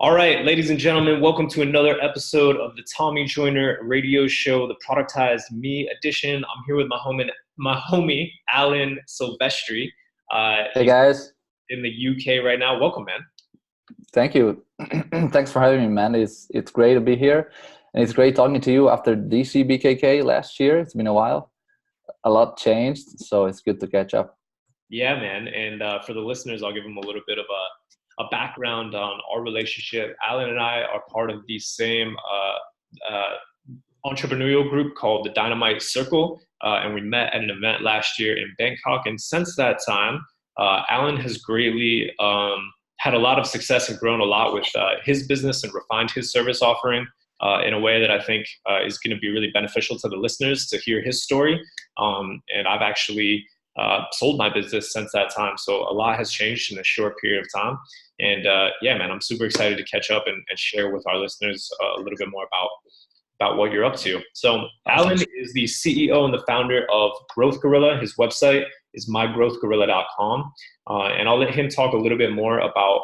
All right, ladies and gentlemen, welcome to another episode of the Tommy Joyner Radio Show, the Productized Me edition. I'm here with my homie, Alan Silvestri. Hey He's guys, in the UK right now. Welcome, man. thank you. Thanks for having me, man. It's great to be here, and it's great talking to you after DCBKK last year. It's been a while. A lot changed, so it's good to catch up. Yeah, man. And for the listeners, I'll give them a little bit of a background on our relationship. Alan and I are part of the same entrepreneurial group called the Dynamite Circle, and we met at an event last year in Bangkok. And since that time, Alan has greatly had a lot of success and grown a lot with his business and refined his service offering in a way that I think is going to be really beneficial to the listeners to hear his story. And I've actually sold my business since that time. So a lot has changed in a short period of time. And yeah, man, I'm super excited to catch up and share with our listeners a little bit more about what you're up to. So Alan is the CEO and the founder of Growth Gorilla. His website is mygrowthgorilla.com. And I'll let him talk a little bit more about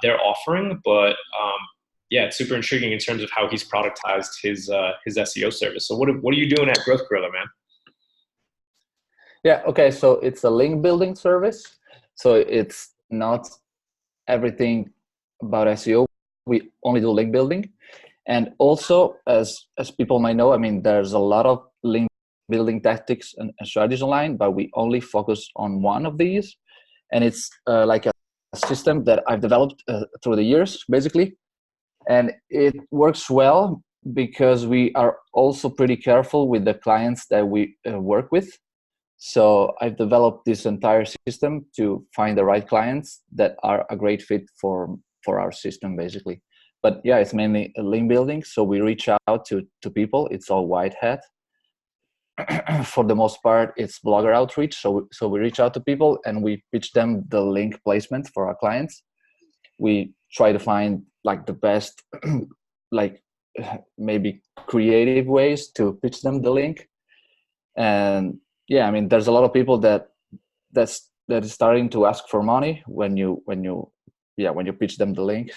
their offering. But yeah, it's super intriguing in terms of how he's productized his SEO service. So what are you doing at Growth Gorilla, man? Yeah, okay, so it's a link building service. So it's not everything about SEO. We only do link building. And also, as people might know, I mean, there's a lot of link building tactics and strategies online, but we only focus on one of these. And it's like a system that I've developed through the years, basically. And it works well because we are also pretty careful with the clients that we work with. So I've developed this entire system to find the right clients that are a great fit for our system, basically. But yeah, it's mainly link building. So we reach out to people. It's all white hat. For the most part, it's blogger outreach. So we reach out to people and we pitch them the link placement for our clients. We try to find like the best, like maybe creative ways to pitch them the link. And yeah, I mean, there's a lot of people that is starting to ask for money when you pitch them the link,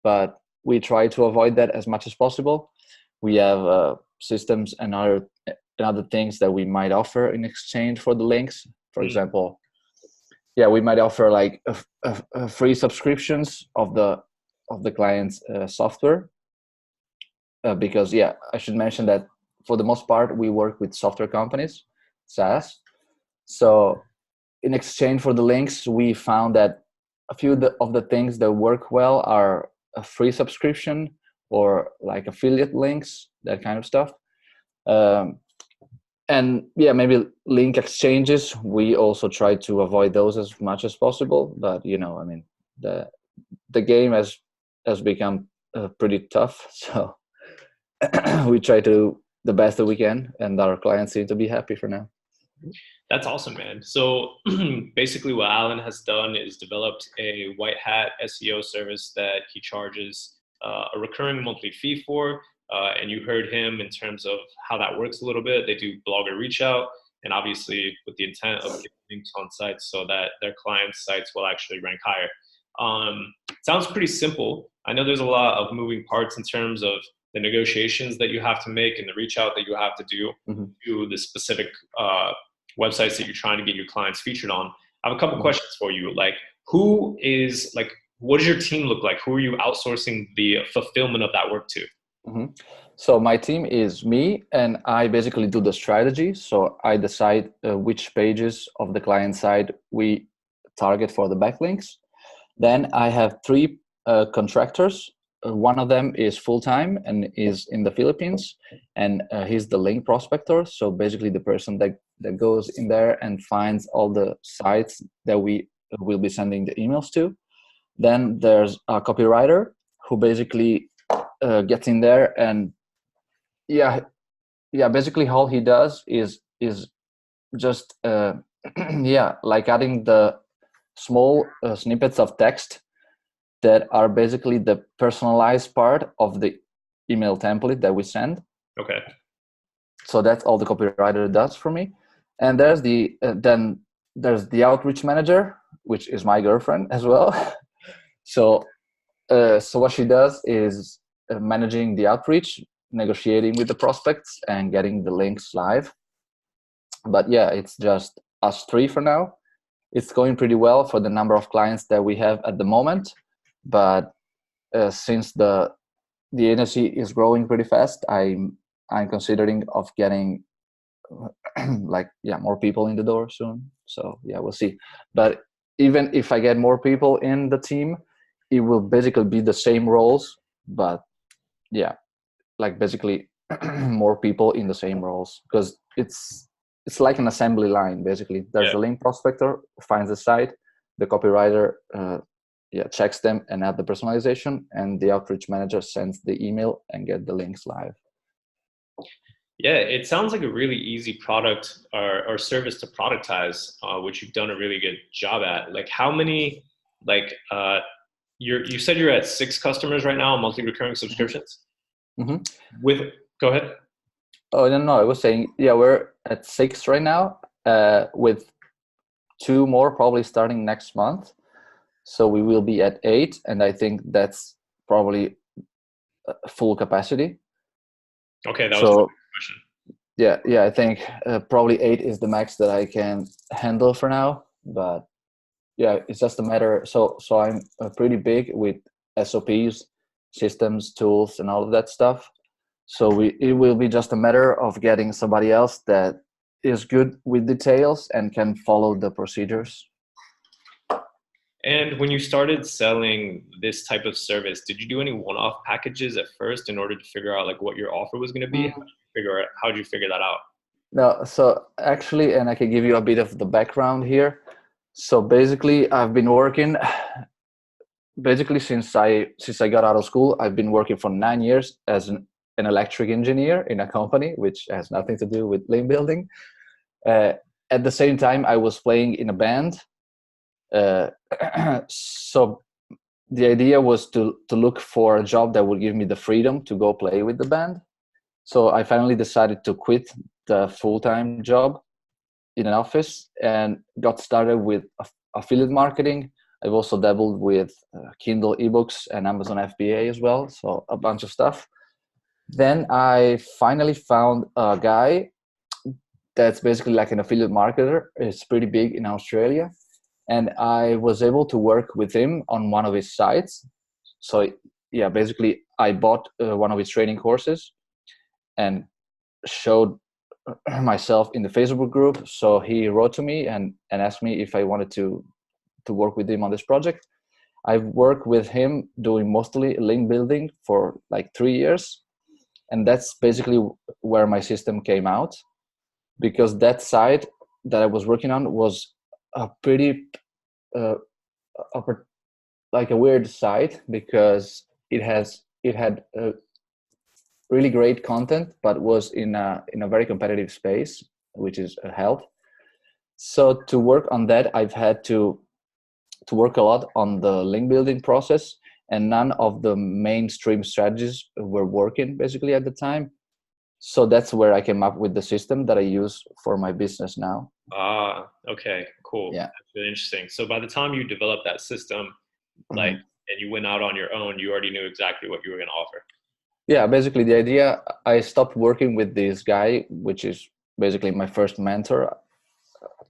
but we try to avoid that as much as possible. We have systems and other things that we might offer in exchange for the links. For example, yeah, we might offer like a free subscriptions of the client's software, because yeah, I should mention that for the most part we work with software companies, SaaS. So in exchange for the links, we found that a few of the things that work well are a free subscription or like affiliate links, that kind of stuff. And yeah, maybe link exchanges. We also try to avoid those as much as possible. But you know, I mean, the game has become pretty tough. So we try to do the best that we can, and our clients seem to be happy for now. That's awesome, man. So basically what Alan has done is developed a white hat SEO service that he charges a recurring monthly fee for. And you heard him in terms of how that works a little bit. They do blogger reach out, and obviously with the intent of getting links on sites so that their clients' sites will actually rank higher. Sounds pretty simple. I know there's a lot of moving parts in terms of the negotiations that you have to make and the reach out that you have to do to the specific websites that you're trying to get your clients featured on. I have a couple questions for you. Like, what does your team look like? Who are you outsourcing the fulfillment of that work to? So my team is me, and I basically do the strategy. So I decide which pages of the client side we target for the backlinks. Then I have three contractors. One of them is full-time and is in the Philippines, and he's the link prospector. So basically the person that goes in there and finds all the sites that we will be sending the emails to. Then there's a copywriter who basically gets in there, and basically all he does is just like adding the small snippets of text that are basically the personalized part of the email template that we send. Okay. So that's all the copywriter does for me. And there's then there's the outreach manager, which is my girlfriend as well. So So what she does is managing the outreach, negotiating with the prospects, and getting the links live. But yeah, it's just us three for now. It's going pretty well for the number of clients that we have at the moment. But since the agency is growing pretty fast, I'm considering of getting more people in the door soon. So yeah, we'll see. But even if I get more people in the team, it will basically be the same roles, but yeah, like basically more people in the same roles, because it's like an assembly line. Basically, there's a link prospector, finds the site, the copywriter checks them and add the personalization, and the outreach manager sends the email and get the links live. Yeah, it sounds like a really easy product or service to productize, which you've done a really good job at. Like, how many, you said you're at 6 customers right now on monthly recurring subscriptions? Mm-hmm. Go ahead. Oh, no, I was saying, yeah, we're at 6 right now, with 2 more probably starting next month. So we will be at 8, and I think that's probably full capacity. Okay, that was my question. Yeah, I think probably 8 is the max that I can handle for now. But yeah, it's just a matter. So I'm pretty big with SOPs, systems, tools, and all of that stuff. So it will be just a matter of getting somebody else that is good with details and can follow the procedures. And when you started selling this type of service, did you do any one-off packages at first in order to figure out like what your offer was going to be? How did you figure that out? No, so actually, and I can give you a bit of the background here. So basically, I've been working since I got out of school. I've been working for 9 years as an electric engineer in a company, which has nothing to do with link building. At the same time, I was playing in a band. So the idea was to look for a job that would give me the freedom to go play with the band. So I finally decided to quit the full-time job in an office and got started with affiliate marketing. I've also dabbled with Kindle ebooks and Amazon FBA as well, so a bunch of stuff. Then I finally found a guy that's basically like an affiliate marketer. It's pretty big in Australia. And I was able to work with him on one of his sites. So yeah, basically I bought one of his training courses and showed myself in the Facebook group. So he wrote to me and asked me if I wanted to work with him on this project. I've worked with him doing mostly link building for like 3 years. And that's basically where my system came out, because that site that I was working on was a pretty like a weird site, because it had really great content, but was in a very competitive space, which is health. So to work on that, I've had to work a lot on the link building process, and none of the mainstream strategies were working basically at the time. So that's where I came up with the system that I use for my business now. Okay, cool. Yeah, that's really interesting. So by the time you developed that system, and you went out on your own, you already knew exactly what you were going to offer. Yeah, basically the idea, I stopped working with this guy, which is basically my first mentor,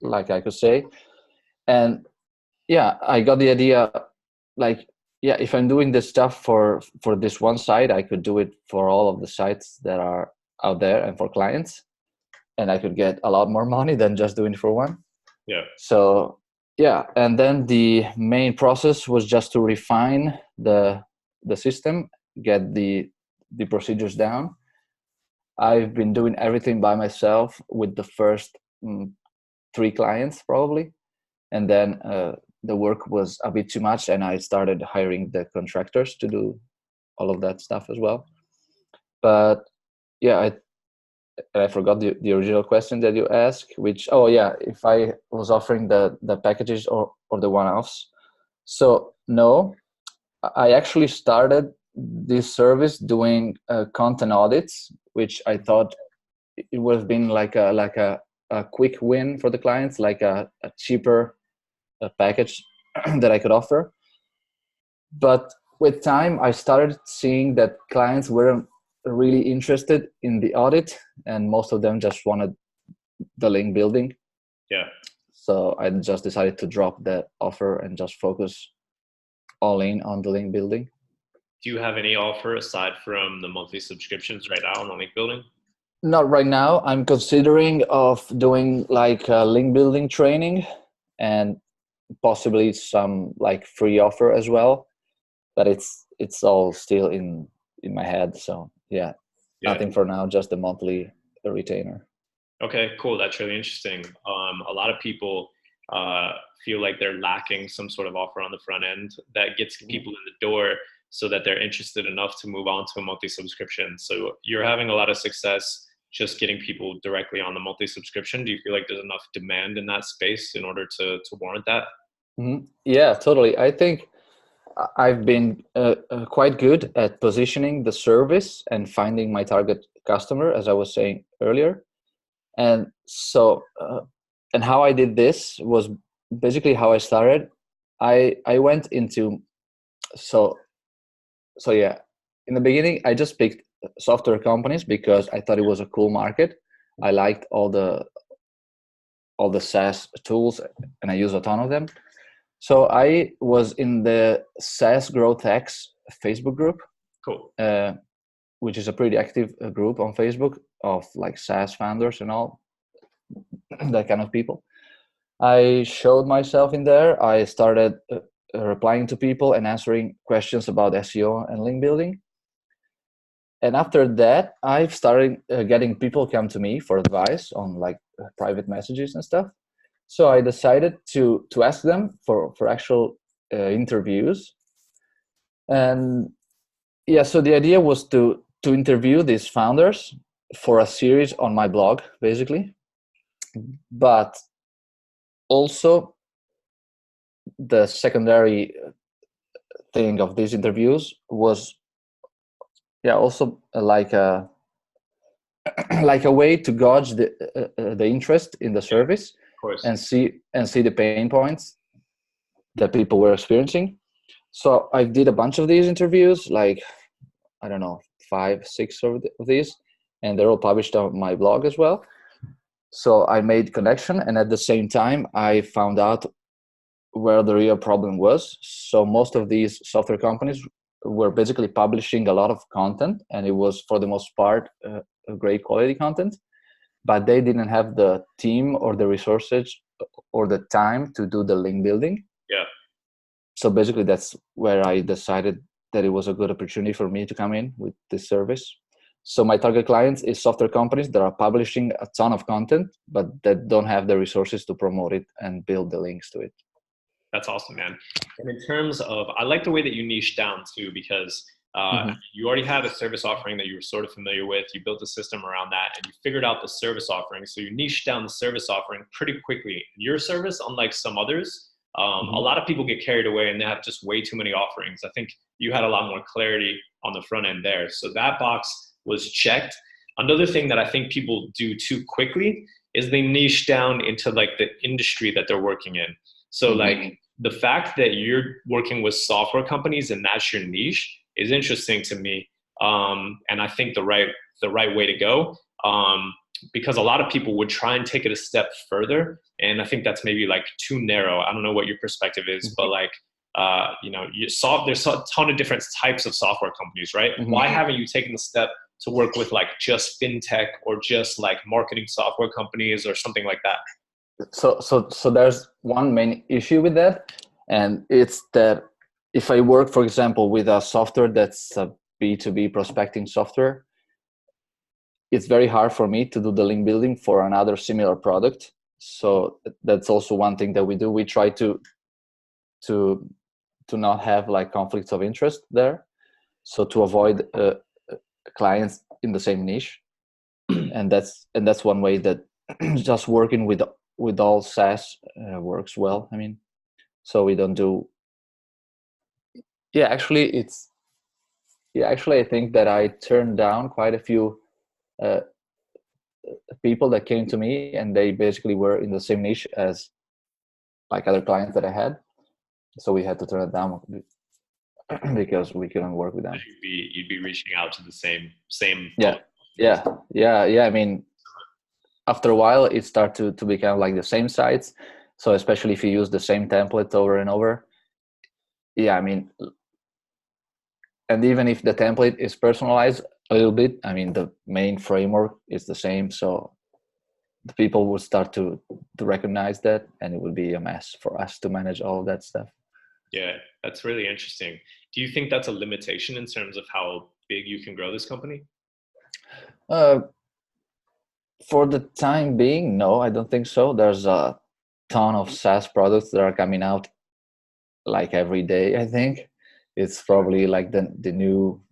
like I could say. And yeah, I got the idea, like, yeah, if I'm doing this stuff for this one site, I could do it for all of the sites that are out there and for clients, and I could get a lot more money than just doing it for one. Yeah. So yeah, and then the main process was just to refine the system, get the procedures down. I've been doing everything by myself with the first 3 clients probably, and then the work was a bit too much, and I started hiring the contractors to do all of that stuff as well. But yeah, I forgot the original question that you asked, which, oh yeah, if I was offering the packages or the one-offs. So no, I actually started this service doing content audits, which I thought it would have been like a quick win for the clients, like a cheaper package that I could offer. But with time, I started seeing that clients weren't really interested in the audit, and most of them just wanted the link building. Yeah. So I just decided to drop that offer and just focus all in on the link building. Do you have any offer aside from the monthly subscriptions right now on the link building? Not right now. I'm considering of doing like a link building training and possibly some like free offer as well, but it's all still in my head. So yeah, nothing for now, just the monthly retainer. Okay, cool. That's really interesting. A lot of people feel like they're lacking some sort of offer on the front end that gets people in the door so that they're interested enough to move on to a monthly subscription. So you're having a lot of success just getting people directly on the monthly subscription. Do you feel like there's enough demand in that space in order to warrant that? Mm-hmm. Yeah, totally. I think I've been quite good at positioning the service and finding my target customer, as I was saying earlier. And so, and how I did this was basically how I started. I went into, so yeah, in the beginning, I just picked software companies because I thought it was a cool market. I liked all the SaaS tools, and I use a ton of them. So I was in the SaaS Growth X Facebook group. Cool. Which is a pretty active group on Facebook of like SaaS founders and all that kind of people. I showed myself in there. I started replying to people and answering questions about SEO and link building. And after that, I've started getting people come to me for advice on like private messages and stuff. So I decided to ask them for actual interviews. And yeah, so the idea was to interview these founders for a series on my blog, basically. But also the secondary thing of these interviews was also like a way to gauge the interest in the service, and see the pain points that people were experiencing. So I did a bunch of these interviews, like I don't know, 5, 6 of these, and they're all published on my blog as well. So I made connection, and at the same time I found out where the real problem was. So most of these software companies were basically publishing a lot of content, and it was for the most part great quality content, but they didn't have the team or the resources or the time to do the link building. Yeah. So basically that's where I decided that it was a good opportunity for me to come in with this service. So my target clients is software companies that are publishing a ton of content, but that don't have the resources to promote it and build the links to it. That's awesome, man. And in terms of, I like the way that you niche down too, because you already had a service offering that you were sort of familiar with. You built a system around that, and you figured out the service offering. So you niched down the service offering pretty quickly. Your service, unlike some others, a lot of people get carried away and they have just way too many offerings. I think you had a lot more clarity on the front end there. So that box was checked. Another thing that I think people do too quickly is they niche down into like the industry that they're working in. So like the fact that you're working with software companies and that's your niche is interesting to me. And I think the right way to go, because a lot of people would try and take it a step further. And I think that's maybe like too narrow. I don't know what your perspective is, but like, there's a ton of different types of software companies, right? Why haven't you taken the step to work with like just fintech or just like marketing software companies or something like that? So there's one main issue with that, and it's that if I work, for example, with a software that's a B2B prospecting software, it's very hard for me to do the link building for another similar product. So that's also one thing that we do. We try to not have like conflicts of interest there, so to avoid clients in the same niche. And that's one way that just working with all SaaS works well. I mean, so we don't do. Actually, I think that I turned down quite a few people that came to me, and they basically were in the same niche as like other clients that I had. So we had to turn it down because we couldn't work with them. You'd be reaching out to the same Yeah, yeah. I mean, after a while, it starts to become like the same sites. So especially if you use the same template over and over. Yeah, I mean, and even if the template is personalized a little bit, I mean, the main framework is the same. So the people will start to recognize that, and it would be a mess for us to manage all of that stuff. Yeah, that's really interesting. Do you think that's a limitation in terms of how big you can grow this company? For the time being, no, I don't think so. There's a ton of SaaS products that are coming out like every day. I think it's probably like the new,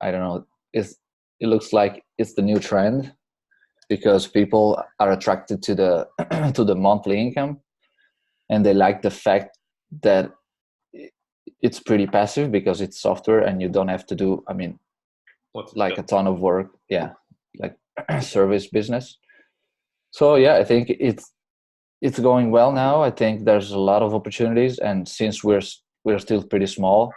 I don't know, it looks like it's the new trend, because people are attracted to the to the monthly income, and they like the fact that it's pretty passive because it's software and you don't have to do, I mean, like a ton of work. Yeah, like service business. So yeah, I think it's going well now. I think there's a lot of opportunities, and since we're still pretty small,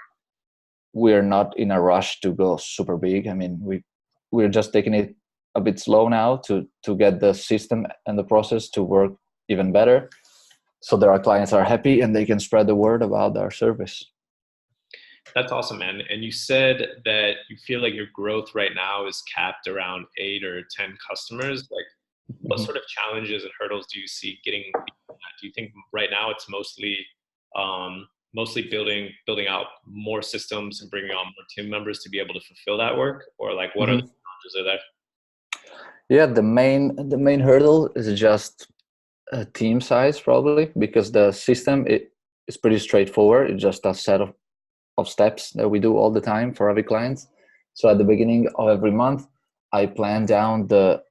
we're not in a rush to go super big. I mean, we're just taking it a bit slow now to get the system and the process to work even better, so that our clients are happy and they can spread the word about our service. That's awesome, man. And you said that you feel like your growth right now is capped around 8 or 10 customers. Like, what sort of challenges and hurdles do you see getting? Do you think right now it's mostly building out more systems and bringing on more team members to be able to fulfill that work, or like what are the challenges are there? Yeah, the main hurdle is just team size, probably, because the system is pretty straightforward. It's just a set of steps that we do all the time for every client. So at the beginning of every month, I plan down the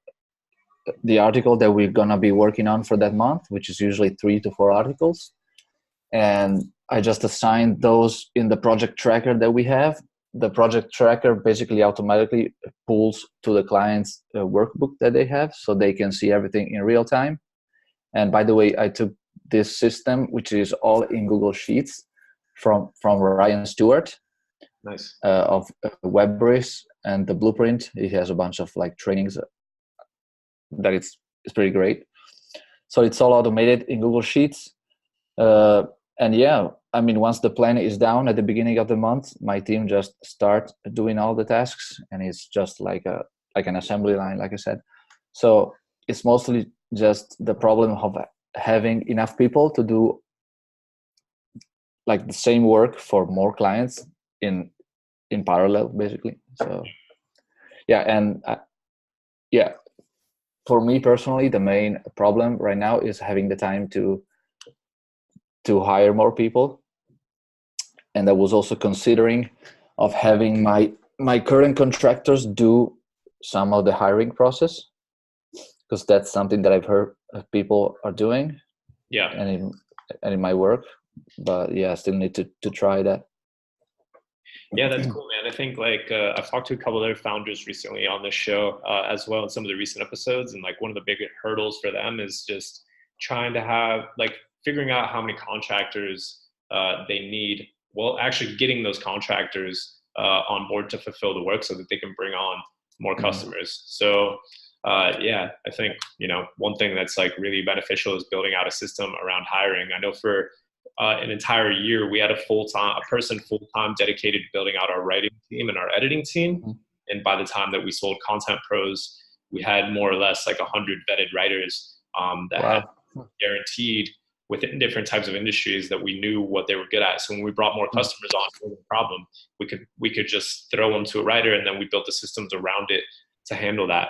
article that we're gonna be working on for that month, which is usually 3 to 4 articles, and I just assign those in the project tracker that we have. The project tracker basically automatically pulls to the client's workbook that they have, so they can see everything in real time. And by the way, I took this system, which is all in Google Sheets, from Ryan Stewart. Nice. Of WebBrief and the Blueprint. He has a bunch of like trainings that it's pretty great. So it's all automated in Google Sheets. And yeah, I mean, once the plan is down at the beginning of the month, my team just start doing all the tasks, and it's just like an assembly line, like I said. So it's mostly just the problem of having enough people to do like the same work for more clients in parallel, basically. So yeah, and yeah, for me personally, the main problem right now is having the time to hire more people. And I was also considering of having my current contractors do some of the hiring process, because that's something that I've heard people are doing. Yeah. And it might work, but yeah, I still need to try that. Yeah, that's cool, man. I think like I've talked to a couple other founders recently on this show as well in some of the recent episodes, and like one of the big hurdles for them is just trying to have like figuring out how many contractors they need. Well, actually getting those contractors on board to fulfill the work so that they can bring on more customers. So yeah, I think, one thing that's like really beneficial is building out a system around hiring. I know for an entire year, we had a person full-time dedicated to building out our writing team and our editing team. And by the time that we sold Content Pros, we had more or less like 100 vetted writers that had guaranteed within different types of industries that we knew what they were good at. So when we brought more customers on, no problem, we could just throw them to a writer, and then we built the systems around it to handle that.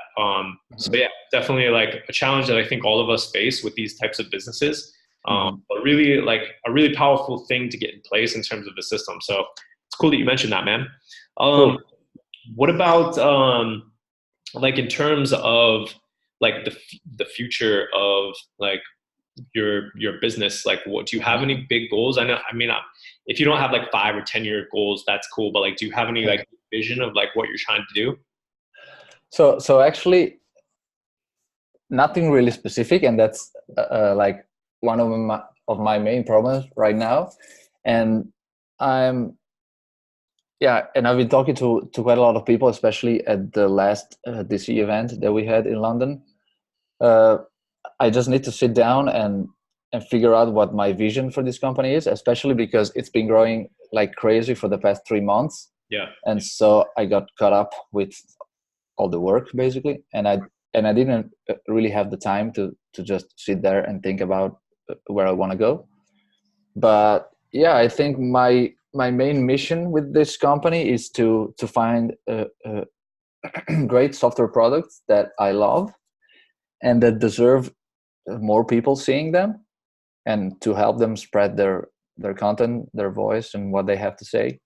So yeah, definitely like a challenge that I think all of us face with these types of businesses. But really like a really powerful thing to get in place in terms of the system. So it's cool that you mentioned that, man. Cool. What about like in terms of like the future of like your business? Like, what do you have any big goals? I mean, if you don't have like 5 or 10-year goals, that's cool. But like, do you have any like vision of like what you're trying to do? So actually, nothing really specific, and that's like one of my main problems right now. And I'm Yeah, and I've been talking to quite a lot of people, especially at the last DC event that we had in London. Uh, I just need to sit down and figure out what my vision for this company is, especially because it's been growing like crazy for the past 3 months. Yeah. And so I got caught up with all the work basically, and I didn't really have the time to just sit there and think about where I want to go. But yeah, I think my main mission with this company is to find great software products that I love and that deserve more people seeing them, and to help them spread their content, their voice, and what they have to say.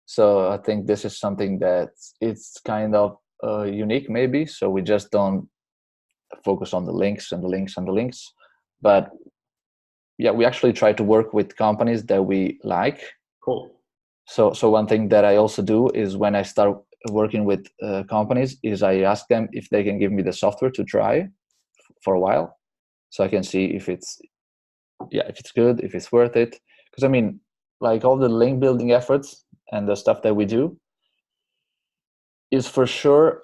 So I think this is something that it's kind of unique maybe. So we just don't focus on the links and the links and the links, but yeah, we actually try to work with companies that we like. Cool. So one thing that I also do is when I start working with companies is I ask them if they can give me the software to try for a while, so I can see if it's good, if it's worth it. Because I mean, like all the link building efforts and the stuff that we do is for sure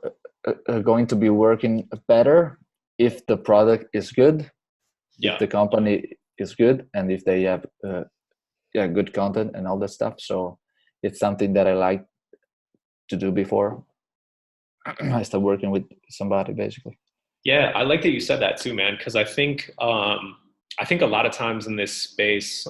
going to be working better if the product is good, if the company is good, and if they have good content and all that stuff. So it's something that I like to do before I start working with somebody, basically. Yeah, I like that you said that too, man, because I think a lot of times in this space,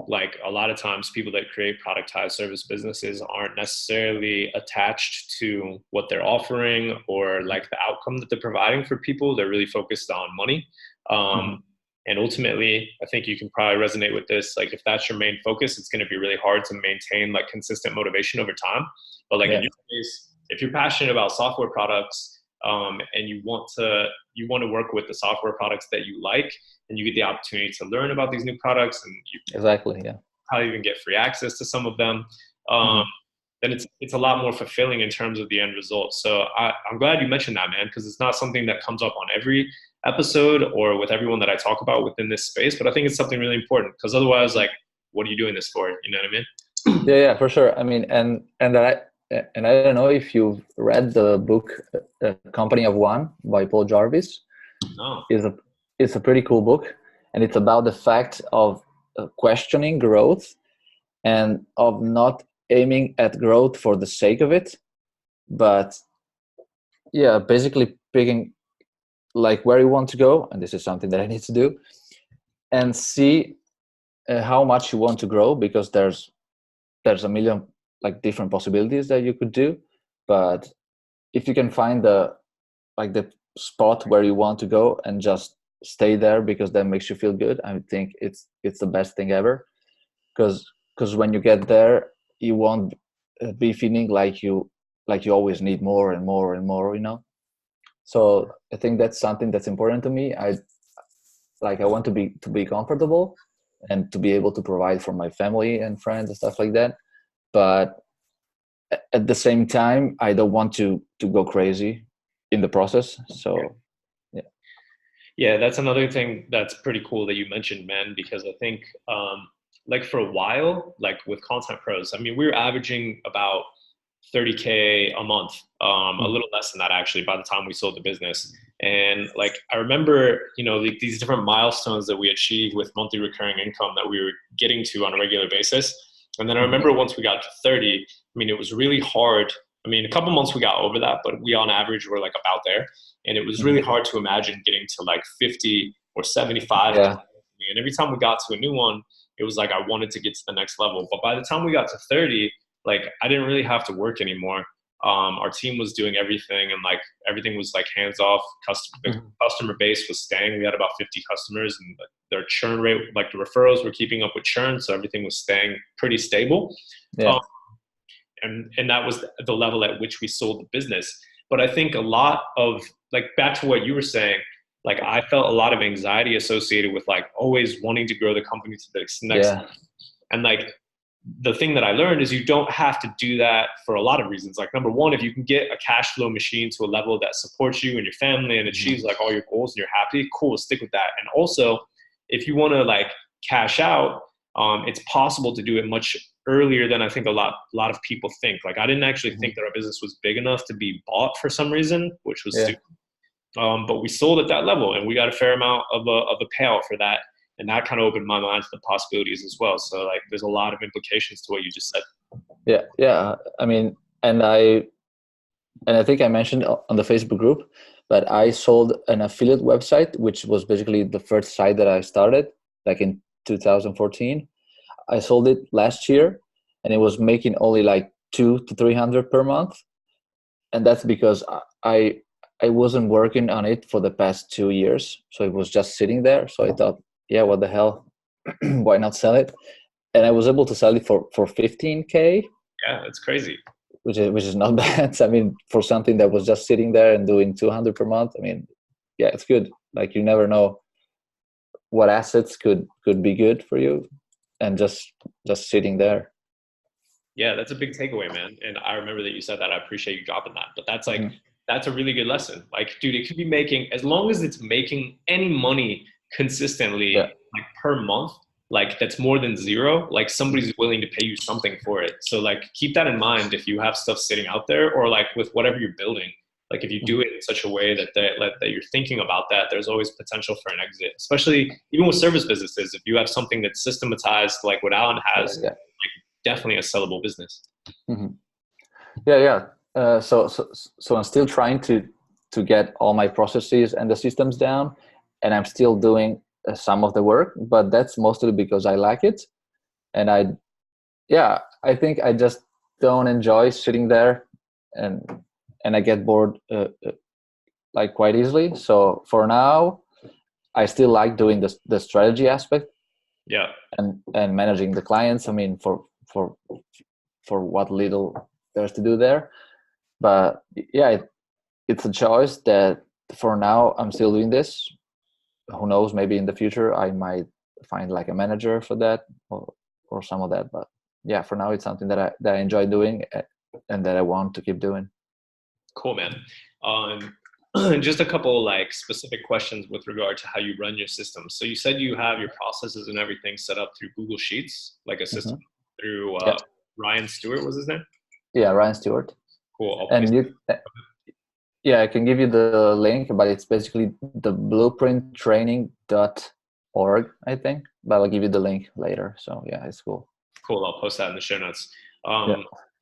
like a lot of times people that create productized service businesses aren't necessarily attached to what they're offering or like the outcome that they're providing for people. They're really focused on money. And ultimately, I think you can probably resonate with this. Like if that's your main focus, it's going to be really hard to maintain like consistent motivation over time. But like in your case, if you're passionate about software products, and you want to work with the software products that you like, and you get the opportunity to learn about these new products, and you probably even get free access to some of them, then it's a lot more fulfilling in terms of the end result. So I'm glad you mentioned that, man, because it's not something that comes up on every episode or with everyone that I talk about within this space. But I think it's something really important, because otherwise, like, what are you doing this for? You know what I mean? Yeah, for sure. I mean, and I don't know if you've read the book Company of One by Paul Jarvis. No. It's a pretty cool book, and it's about the fact of questioning growth and of not aiming at growth for the sake of it, but basically picking like where you want to go, and this is something that I need to do, and see how much you want to grow, because there's a million like different possibilities that you could do. But if you can find the spot where you want to go and just stay there because that makes you feel good, I think it's the best thing ever. Because when you get there, you won't be feeling like you always need more and more and more, you know. So I think that's something that's important to me. I want to be comfortable and to be able to provide for my family and friends and stuff like that. But at the same time, I don't want to go crazy in the process. So yeah, that's another thing that's pretty cool that you mentioned, man, because I think like for a while, like with Content Pros, I mean, we were averaging about 30K a month, a little less than that actually by the time we sold the business. And like I remember, you know, like these different milestones that we achieved with monthly recurring income that we were getting to on a regular basis. And then I remember once we got to 30, I mean, it was really hard. I mean, a couple months we got over that, but we on average were like about there. And it was really hard to imagine getting to like 50 or 75. Yeah. And every time we got to a new one, it was like I wanted to get to the next level. But by the time we got to 30, like I didn't really have to work anymore. Our team was doing everything, and like everything was like hands off. The customer base was staying. We had about 50 customers, and their churn rate, like the referrals were keeping up with churn, so everything was staying pretty stable. Yeah. And that was the level at which we sold the business. But I think a lot of like back to what you were saying, like I felt a lot of anxiety associated with like always wanting to grow the company to the next level. And like the thing that I learned is you don't have to do that for a lot of reasons. Like number one, if you can get a cash flow machine to a level that supports you and your family and achieves like all your goals and you're happy, cool, stick with that. And also if you want to like cash out, it's possible to do it much earlier than I think a lot of people think. Like I didn't actually think that our business was big enough to be bought for some reason, which was stupid. But we sold at that level, and we got a fair amount of a payout for that, and that kind of opened my mind to the possibilities as well. So like, there's a lot of implications to what you just said. Yeah. I mean, and I think I mentioned on the Facebook group, but I sold an affiliate website, which was basically the first site that I started, like in 2014. I sold it last year, and it was making only like 200 to 300 per month, and that's because I wasn't working on it for the past 2 years, so it was just sitting there. So I thought, yeah, what the hell, why not sell it? And I was able to sell it for 15K. Yeah, it's crazy. Which is not bad. I mean, for something that was just sitting there and doing 200 per month, I mean, yeah, it's good. Like, you never know what assets could be good for you, and just sitting there. Yeah, that's a big takeaway, man. And I remember that you said that. I appreciate you dropping that. But that's like, that's a really good lesson. Like, dude, it could be making, as long as it's making any money consistently, like per month, like that's more than zero, like somebody's willing to pay you something for it. So like, keep that in mind if you have stuff sitting out there, or like with whatever you're building. Like if you do it in such a way that that you're thinking about that, there's always potential for an exit, especially even with service businesses. If you have something that's systematized like what Alan has, like definitely a sellable business. Yeah. So I'm still trying to get all my processes and the systems down, and I'm still doing some of the work, but that's mostly because I like it. And I think I just don't enjoy sitting there, and I get bored like quite easily. So for now, I still like doing the strategy aspect, and managing the clients. I mean, for what little there's to do there. But yeah, it's a choice that for now I'm still doing this. Who knows, maybe in the future I might find like a manager for that, or some of that. But yeah, for now it's something that I enjoy doing, and that I want to keep doing. Cool, man. Just a couple like specific questions with regard to how you run your system. So you said you have your processes and everything set up through Google Sheets, like a system through Ryan Stewart was his name? Yeah, Ryan Stewart. Cool. And I can give you the link, but it's basically the blueprinttraining.org, I think. But I'll give you the link later. So yeah, it's cool. Cool. I'll post that in the show notes.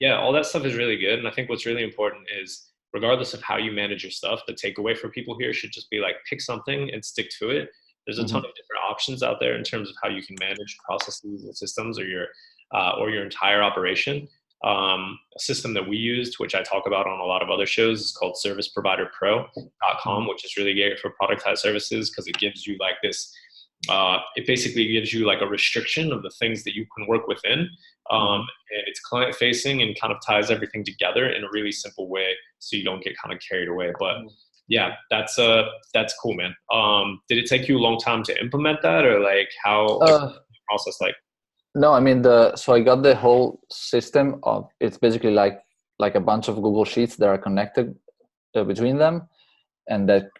Yeah, all that stuff is really good. And I think what's really important is, regardless of how you manage your stuff, the takeaway for people here should just be like, pick something and stick to it. There's a ton of different options out there in terms of how you can manage processes and systems, or your entire operation. A system that we used, which I talk about on a lot of other shows, is called serviceproviderpro.com, which is really great for productized services, because it gives you like this, it basically gives you like a restriction of the things that you can work within. And it's client facing and kind of ties everything together in a really simple way, so you don't get kind of carried away. But yeah, that's cool, man. Did it take you a long time to implement that, or like how the process like? No, I mean, so I got the whole system of, it's basically like a bunch of Google Sheets that are connected between them, and that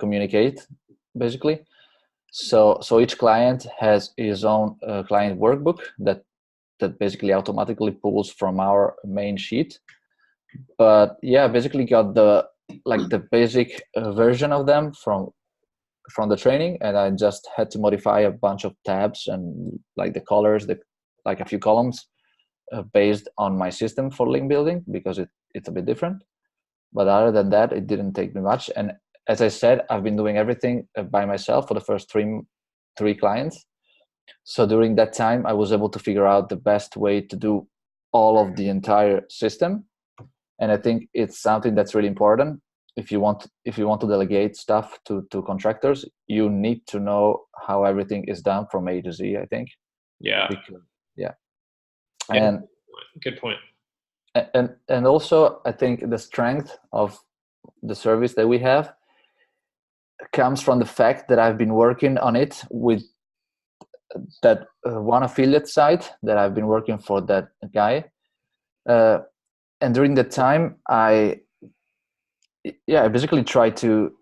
communicate basically. So each client has his own client workbook that basically automatically pulls from our main sheet. But yeah, basically got the basic version of them from the training, and I just had to modify a bunch of tabs and like the colors, like a few columns based on my system for link building, because it's a bit different. But other than that, it didn't take me much. And as I said, I've been doing everything by myself for the first three clients. So during that time, I was able to figure out the best way to do all of the entire system. And I think it's something that's really important. If you want to delegate stuff to contractors, you need to know how everything is done from A to Z, I think. Yeah. And good point. And also, I think the strength of the service that we have comes from the fact that I've been working on it with that one affiliate site that I've been working for that guy. And during that time, I basically tried to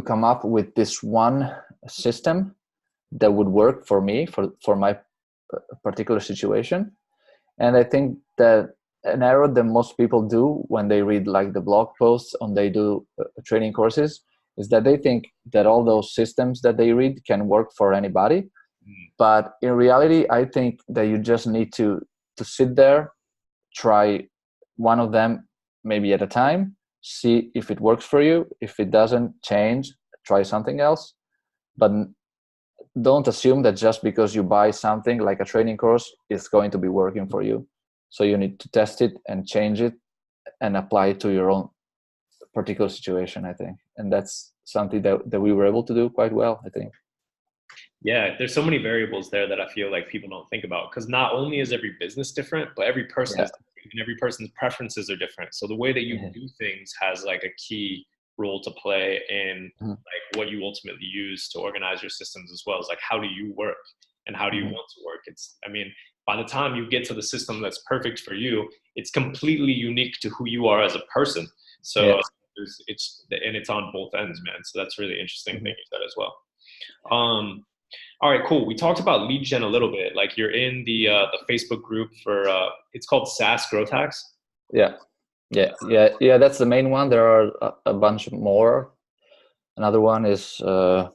come up with this one system that would work for me, for my particular situation. And I think that an error that most people do when they read like the blog posts and they do training courses is that they think that all those systems that they read can work for anybody. But in reality, I think that you just need to sit there, try one of them maybe at a time, see if it works for you. If it doesn't, change, try something else. But don't assume that just because you buy something like a training course, it's going to be working for you. So you need to test it and change it and apply it to your own particular situation, I think. And that's something that we were able to do quite well, I think. Yeah, there's so many variables there that I feel like people don't think about, because not only is every business different, but every person is different and every person's preferences are different. So the way that you do things has like a key role to play in like what you ultimately use to organize your systems as well. As like, how do you work and how do you want to work? I mean, by the time you get to the system that's perfect for you, it's completely unique to who you are as a person. So it's on both ends, man. So that's really interesting thing you said as well. All right, cool. We talked about lead gen a little bit. Like you're in the Facebook group for it's called SaaS Growth Hacks. Yeah. That's the main one. There are a bunch more. Another one is I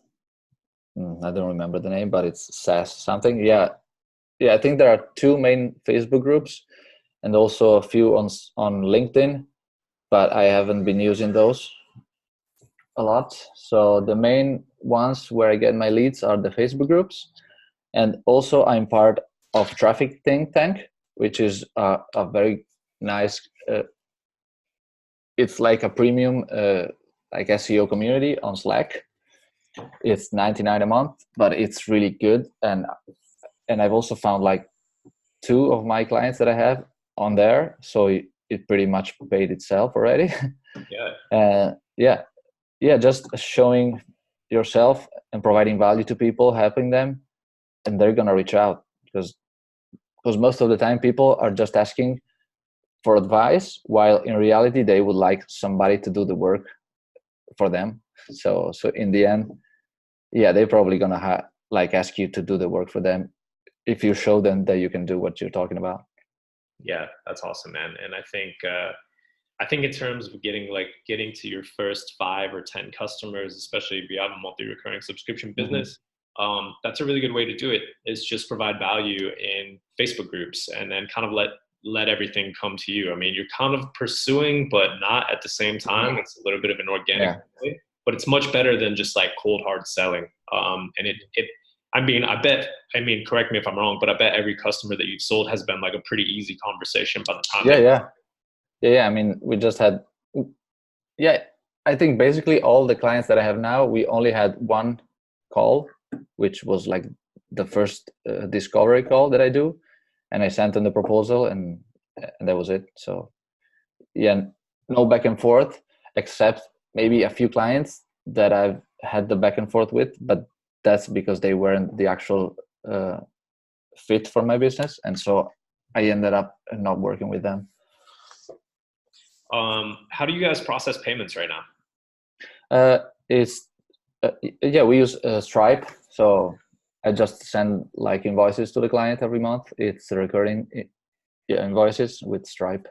don't remember the name, but it's SaaS something. Yeah. I think there are two main Facebook groups, and also a few on LinkedIn, but I haven't been using those a lot. So the main ones where I get my leads are the Facebook groups, and also I'm part of Traffic Think Tank, which is a very nice. It's like a premium like SEO community on Slack. It's $99 a month, but it's really good, and I've also found like 2 of my clients that I have on there, so it pretty much paid itself already. Just showing yourself and providing value to people, helping them, and they're gonna reach out, because most of the time people are just asking for advice, while in reality they would like somebody to do the work for them. So in the end, they're probably gonna ask you to do the work for them if you show them that you can do what you're talking about. Yeah, that's awesome, man. And I think in terms of getting to your first 5 or 10 customers, especially if you have a multi-recurring subscription business, that's a really good way to do it, is just provide value in Facebook groups and then kind of let everything come to you. I mean, you're kind of pursuing, but not at the same time. It's a little bit of an organic way, but it's much better than just like cold hard selling. I mean, correct me if I'm wrong, but I bet every customer that you've sold has been like a pretty easy conversation by the time. I mean, we just had, I think basically all the clients that I have now, we only had one call, which was like the first discovery call that I do. And I sent them the proposal and that was it. So no back and forth, except maybe a few clients that I've had the back and forth with, but that's because they weren't the actual fit for my business. And so I ended up not working with them. How do you guys process payments right now? We use Stripe. So I just send like invoices to the client every month. It's recurring invoices with Stripe.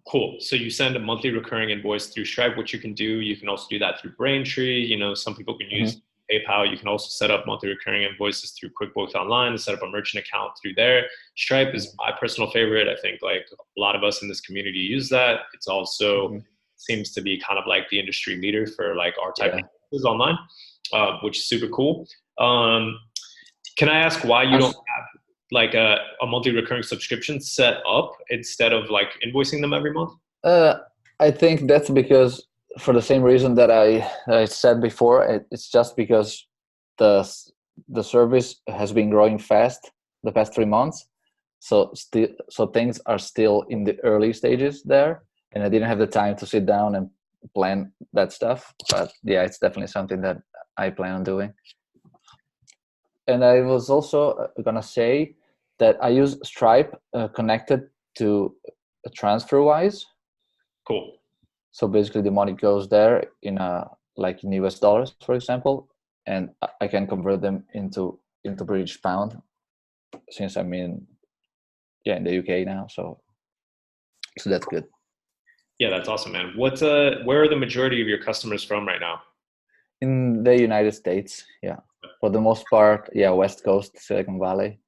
Cool. So you send a monthly recurring invoice through Stripe. What you can do, you can also do that through Braintree. Some people can use PayPal. You can also set up monthly recurring invoices through QuickBooks Online and set up a merchant account through there. Stripe is my personal favorite. I think like a lot of us in this community use that. It's also seems to be kind of like the industry leader for like our type of business online, which is super cool. Can I ask why you don't have like a monthly recurring subscription set up instead of like invoicing them every month? I think that's because, for the same reason that I said before, it's just because the service has been growing fast the past 3 months. So things are still in the early stages there, and I didn't have the time to sit down and plan that stuff. But it's definitely something that I plan on doing. And I was also gonna say that I use Stripe connected to TransferWise. Cool. So basically, the money goes there in US dollars, for example, and I can convert them into British pound. since I'm in the UK now. So that's good. Yeah, that's awesome, man. Where are the majority of your customers from right now? In the United States, yeah. For the most part, yeah, West Coast, Silicon Valley.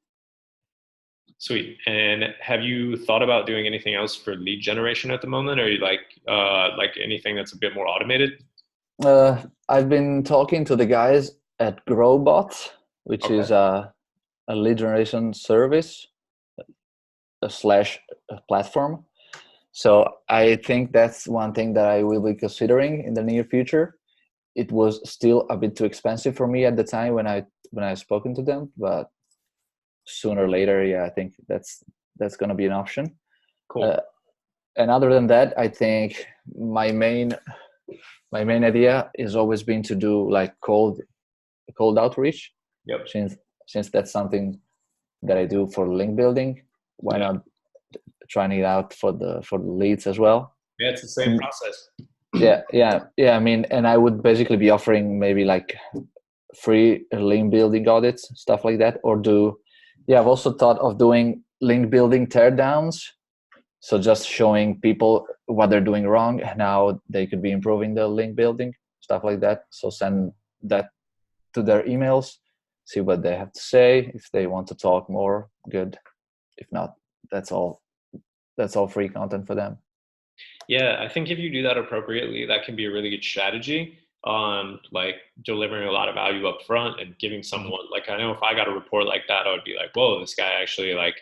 Sweet. And have you thought about doing anything else for lead generation at the moment? Or are you like anything that's a bit more automated? I've been talking to the guys at Growbot, which Okay. is a lead generation service slash platform. So I think that's one thing that I will be considering in the near future. It was still a bit too expensive for me at the time when I spoken to them, but sooner or later, yeah, I think that's going to be an option. Cool. And other than that, I think my main idea is always been to do like cold outreach. Yep. Since that's something that I do for link building, why not trying it out for the leads as well? Yeah, it's the same process. Yeah. I mean, and I would basically be offering maybe like free link building audits, stuff like that, or I've also thought of doing link building teardowns. So just showing people what they're doing wrong and how they could be improving the link building, stuff like that. So send that to their emails, see what they have to say. If they want to talk more, good. If not, that's all free content for them. Yeah, I think if you do that appropriately, that can be a really good strategy on like delivering a lot of value up front and giving someone, like, I know if I got a report like that, I would be like, whoa, this guy actually like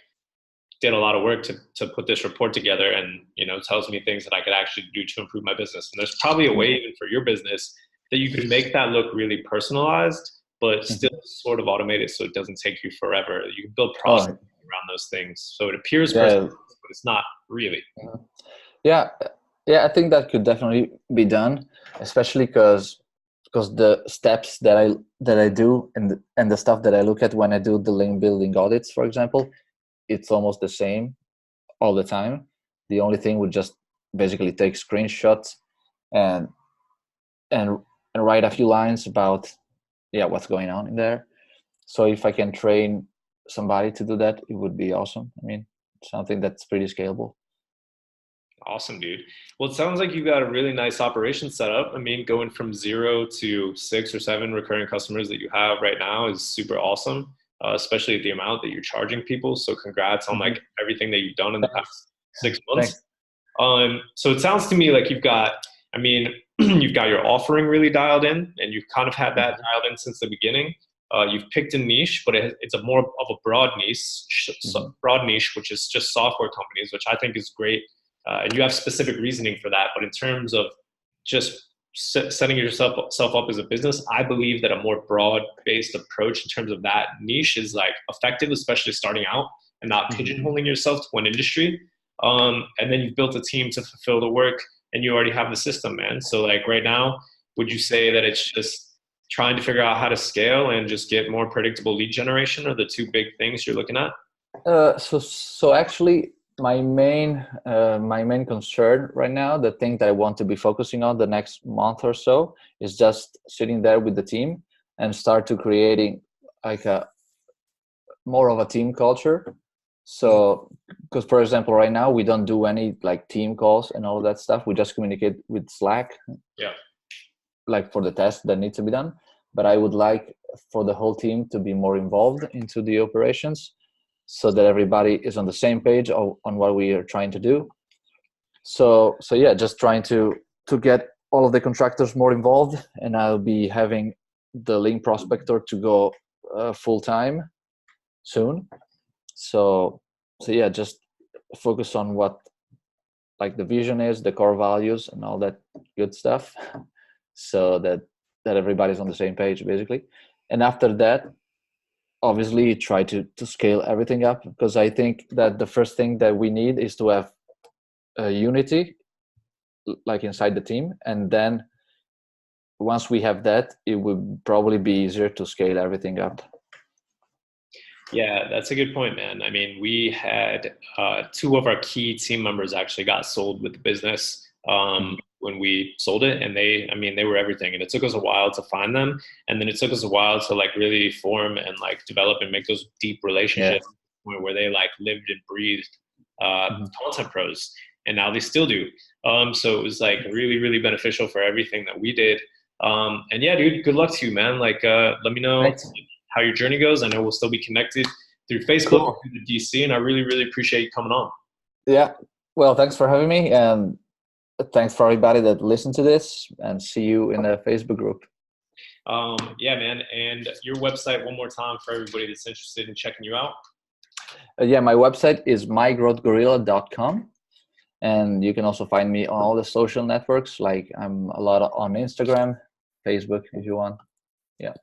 did a lot of work to put this report together, and tells me things that I could actually do to improve my business. And there's probably a way even for your business that you could make that look really personalized, but still sort of automated so it doesn't take you forever. You can build process around those things so it appears personalized, but it's not really. Yeah, I think that could definitely be done, especially because the steps that I do and the stuff that I look at when I do the link building audits, for example, it's almost the same all the time. The only thing would just basically take screenshots and write a few lines about what's going on in there. So if I can train somebody to do that, it would be awesome. I mean, something that's pretty scalable. Awesome, dude. Well, it sounds like you've got a really nice operation set up. I mean, going from 0 to 6 or 7 recurring customers that you have right now is super awesome, especially at the amount that you're charging people. So congrats on like everything that you've done in the past 6 months. So it sounds to me like you've got your offering really dialed in, and you've kind of had that dialed in since the beginning. You've picked a niche, but it's a more of a broad niche, which is just software companies, which I think is great. And you have specific reasoning for that. But in terms of just setting yourself up as a business, I believe that a more broad-based approach in terms of that niche is like effective, especially starting out and not pigeonholing yourself to one industry. And then you've built a team to fulfill the work, and you already have the system, man. So like right now, would you say that it's just trying to figure out how to scale and just get more predictable lead generation are the two big things you're looking at? So actually, my main concern right now, the thing that I want to be focusing on the next month or so, is just sitting there with the team and start to creating like a more of a team culture. So, because for example, right now we don't do any like team calls and all of that stuff. We just communicate with Slack. Yeah. Like for the tasks that need to be done. But I would like for the whole team to be more involved into the operations, so that everybody is on the same page on what we are trying to do. So yeah, just trying to get all of the contractors more involved, and I'll be having the link prospector to go full time soon. So yeah, just focus on what like the vision is, the core values, and all that good stuff, so that everybody's on the same page basically. And after that, obviously try to scale everything up, because I think that the first thing that we need is to have a unity like inside the team, and then once we have that, it would probably be easier to scale everything up. Yeah, that's a good point, man. I mean, we had 2 of our key team members actually got sold with the business. when we sold it, and they were everything. And it took us a while to find them, and then it took us a while to like really form and like develop and make those deep relationships where they like lived and breathed content pros, and now they still do. So it was like really, really beneficial for everything that we did. And yeah, dude, good luck to you, man. Like, let me know how your journey goes. I know we'll still be connected through Facebook, through the DC, and I really, really appreciate you coming on. Yeah. Well, thanks for having me, and thanks for everybody that listened to this, and see you in the Facebook group. Yeah, man. And your website one more time for everybody that's interested in checking you out. Yeah, my website is mygrowthgorilla.com. And you can also find me on all the social networks. Like I'm a lot on Instagram, Facebook, if you want. Yeah.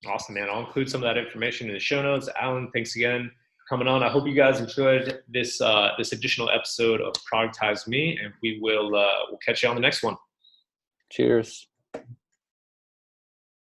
Awesome, man. I'll include some of that information in the show notes. Alan, thanks again for coming on. I hope you guys enjoyed this additional episode of Productize Me, and we'll catch you on the next one. Cheers.